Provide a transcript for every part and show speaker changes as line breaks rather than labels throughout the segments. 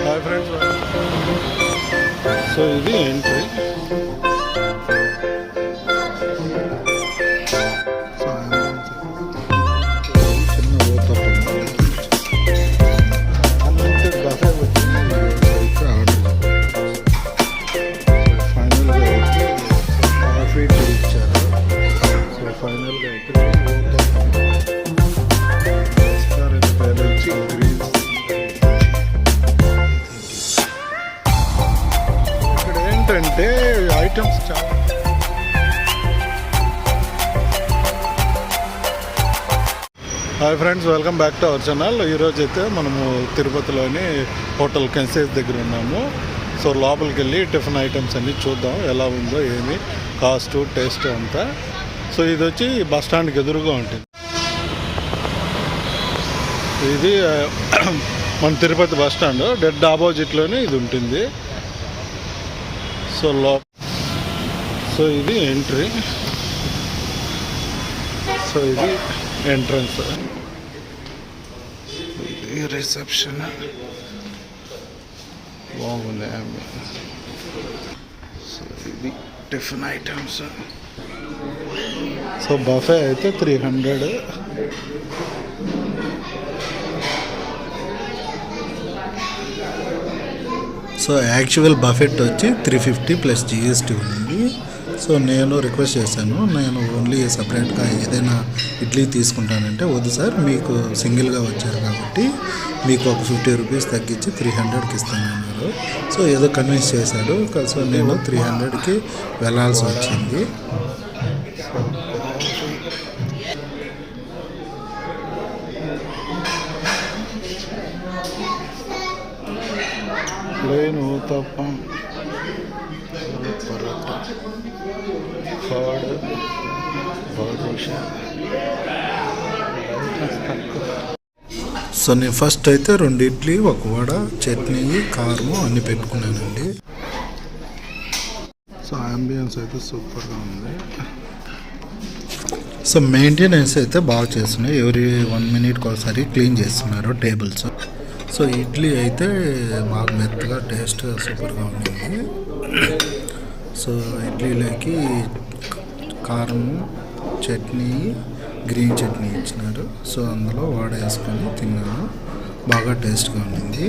Hi friends, so ఇది entry. అంటే items చాలా. Hi friends, welcome back to our channel. ఈరోజు అయితే మనము తిరుపతిలోని హోటల్ కెన్సేస్ దగ్గర ఉన్నాము. సో లోపలికి వెళ్ళి టిఫిన్ ఐటమ్స్ అన్నీ చూద్దాం, ఎలా ఉందో, ఏమి కాస్ట్, టేస్ట్ అంతా. సో ఇది వచ్చి బస్ స్టాండ్కి ఎదురుగా ఉంటుంది. ఇది మన తిరుపతి బస్ స్టాండ్ డెడ్ ఆపోజిట్లోనే ఇది ఉంటుంది. సో ఇది ఎంట్రీ. సో ఇది ఎంట్రన్స్. ఇది రిసెప్షన్. బాగుంది. సో ఇది టిఫిన్ ఐటమ్స్. సో బఫే అయితే 300.
సో యాక్చువల్ బఫెట్ వచ్చి 350 ప్లస్ GST ఉంది. సో నేను రిక్వెస్ట్ చేశాను, నేను ఓన్లీ సపరేట్గా ఏదైనా ఇడ్లీ తీసుకుంటానంటే వద్దు సార్, మీకు సింగిల్గా వచ్చారు కాబట్టి మీకు ఒక 50 రూపీస్ తగ్గించి 300కి ఇస్తానన్నారు. సో ఏదో కన్విన్స్ చేశాడు. సో నేను 300కి వెళ్ళాల్సి వచ్చింది.
Plain uttapam, parotta, curd, badusha.
So నేను ఫస్ట్ అయితే 2 ఇడ్లీ, 1 వడ, చట్నీ, కారం అన్నీ పెట్టుకున్నానండి.
సో అంబియన్స్ అయితే సూపర్గా ఉంది.
సో మెయింటెనెన్స్ అయితే బాగా చేస్తున్నాయి. ఎవ్రీ 1 మినిట్కి ఒకసారి క్లీన్ చేస్తున్నారు టేబుల్స్. సో ఇడ్లీ అయితే బాగా మెత్తగా టేస్ట్ సూపర్గా ఉంది. సో ఇడ్లీలోకి కారం, చట్నీ, గ్రీన్ చట్నీ ఇచ్చినారు. సో అందులో వడ వేసుకొని తిన్నాను, బాగా టేస్ట్గా ఉండింది.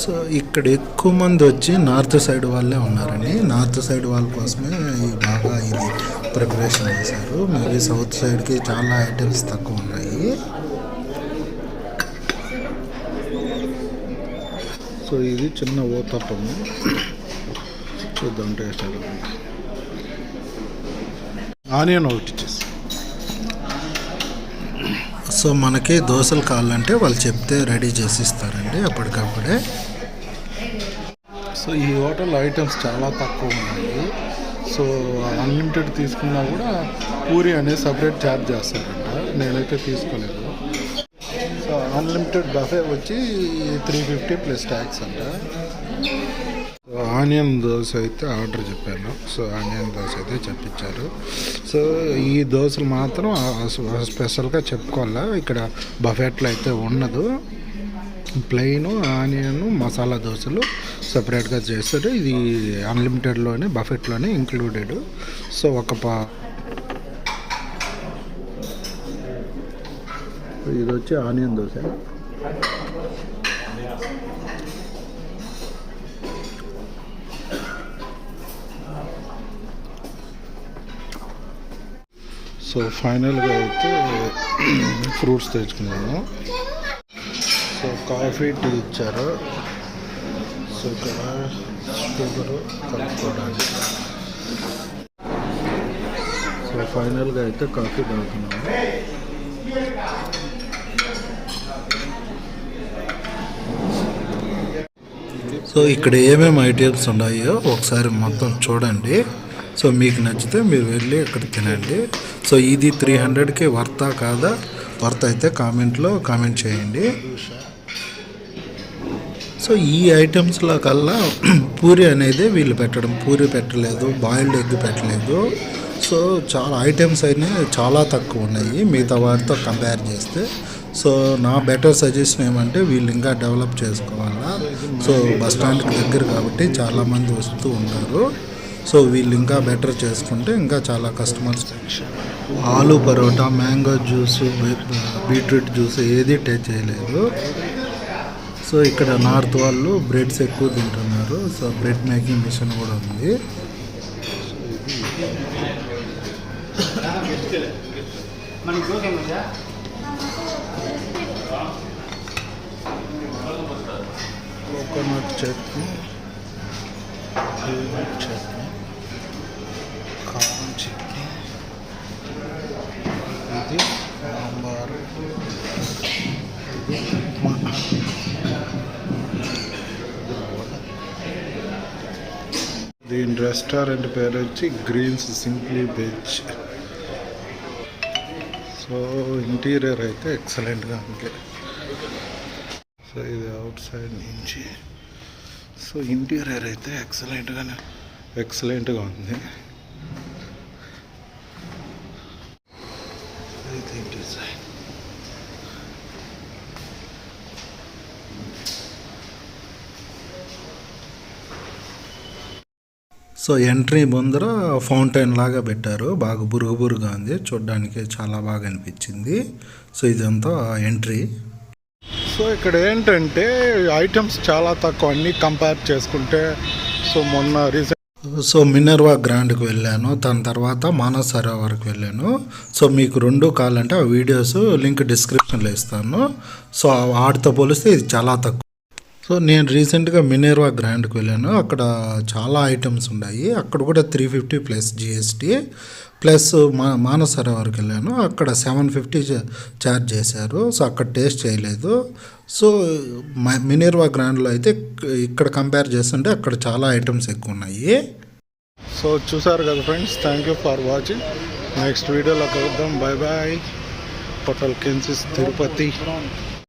సో ఇక్కడ ఎక్కువ మంది వచ్చి నార్త్ సైడ్ వాళ్ళే ఉన్నారండి. నార్త్ సైడ్ వాళ్ళ కోసమే బాగా ఇది ప్రిపరేషన్ చేశారు. మేబీ సౌత్ సైడ్కి చాలా ఐటమ్స్ తక్కువ ఉన్నాయి.
సో ఇది చిన్న ఊతప్పము, చూద్దాం టేస్ట్ ఎలా ఉంది. ఆనియన్ ఒకటి ఇచ్చేసి.
సో మనకి దోశలు కావాలంటే వాళ్ళు చెప్తే రెడీ చేసి ఇస్తారండి అప్పటికప్పుడే.
సో ఈ హోటల్ ఐటమ్స్ చాలా తక్కువ ఉన్నాయి. సో అన్లిమిటెడ్ తీసుకున్నా కూడా పూరి అనేది సపరేట్ ఛార్జ్ చేస్తారంట. నేనైతే తీసుకోలేదు. సో అన్లిమిటెడ్ బఫే వచ్చి 350 ప్లస్ ట్యాక్స్ అంట. ఆనియన్ దోశ అయితే ఆర్డర్ చెప్పాను. సో ఆనియన్ దోశ అయితే చెప్పించారు. సో ఈ దోశలు మాత్రం స్పెషల్గా చెప్పుకోవాలా, ఇక్కడ బఫెట్లో అయితే ఉండదు. ప్లెయిన్ ఆనియన్ మసాలా దోశలు సపరేట్గా చేస్తారు. ఇది అన్లిమిటెడ్లోనే బఫెట్లోనే ఇంక్లూడెడ్. సో ఇది వచ్చి ఆనియన్ దోశ. సో ఫైనల్గా అయితే ఫ్రూట్స్ తెచ్చుకున్నాను. సో కాఫీ, టీ ఇచ్చారు. సో ఇక్కడ షుగరు కలుపుకోవడానికి. సో ఫైనల్గా అయితే కాఫీ తాగుతున్నాను.
సో ఇక్కడ ఏమేమి ఐటమ్స్ ఉన్నాయో ఒకసారి మొత్తం చూడండి. సో మీకు నచ్చితే మీరు వెళ్ళి అక్కడ తినండి. సో ఇది 300కి వర్తా కాదా? వర్త్ అయితే కామెంట్లో కామెంట్ చేయండి. సో ఈ ఐటమ్స్లో కల్లా పూరి అనేది వీళ్ళు పూరి పెట్టలేదు, బాయిల్డ్ ఎగ్ పెట్టలేదు. సో చాలా ఐటమ్స్ అయినా చాలా తక్కువ ఉన్నాయి మిగతా వాటితో కంపేర్ చేస్తే. సో నా బెటర్ సజెషన్ ఏమంటే వీళ్ళు ఇంకా డెవలప్ చేసుకోవాలా. సో బస్ స్టాండ్కి దగ్గర కాబట్టి చాలామంది వస్తూ ఉంటారు. సో వీళ్ళు ఇంకా బెటర్ చేసుకుంటే ఇంకా చాలా customers. Aloo paratha, mango juice, beetroot juice ఏది టేస్ట్ చేయలేదు. సో ఇక్కడ నార్త్ వాళ్ళు బ్రెడ్స్ ఎక్కువ తింటున్నారు. సో బ్రెడ్ మేకింగ్ మిషన్ కూడా ఉంది.
కోకోనట్ చట్నీ, పీనట్ చట్నీ, కారం చట్నీ, ఇది సాంబారు, ఇది ఉప్మా. దీని రెస్టారెంట్ పేరు వచ్చి greens simply veg. So interior అయితే ఎక్సలెంట్గా ఉంది. సో ఇది అవుట్ సైడ్ నుంచి. సో ఇంటీరియర్ అయితే ఎక్సలెంట్గా ఉంది. ఇది డిజైన్.
సో ఎంట్రీ ముందర ఫౌంటైన్ లాగా పెట్టారు. బాగా బురుగుగా ఉంది, చూడడానికి చాలా బాగా అనిపించింది. సో ఇదంతా ఎంట్రీ.
సో ఇక్కడ ఏంటంటే ఐటమ్స్ చాలా తక్కువ అన్నీ కంపేర్ చేసుకుంటే. సో మొన్న
సో మినర్వా గ్రాండ్కి వెళ్ళాను, దాని తర్వాత మానస్ సరోవర్కి వెళ్ళాను. సో మీకు రెండు కావాలంటే ఆ వీడియోస్ లింక్ డిస్క్రిప్షన్లో ఇస్తాను. సో వాటితో పోలిస్తే ఇది చాలా తక్కువ. సో నేను రీసెంట్గా మినర్వా గ్రాండ్కి వెళ్ళాను. అక్కడ చాలా ఐటమ్స్ ఉన్నాయి. అక్కడ కూడా 350 ప్లస్ GST ప్లస్ మానస్ సరోవర్కి వెళ్ళాను. అక్కడ 750 ఛార్జ్ చేశారు. సో అక్కడ టేస్ట్ చేయలేదు. సో మినర్వా గ్రాండ్లో అయితే ఇక్కడ కంపేర్ చేస్తుంటే అక్కడ చాలా ఐటమ్స్ ఎక్కువ ఉన్నాయి.
సో చూసారు కదా friends, thank you for watching. Next వీడియోలో కలుద్దాం. Bye bye. హోటల్ కెన్సిస్ తిరుపతి.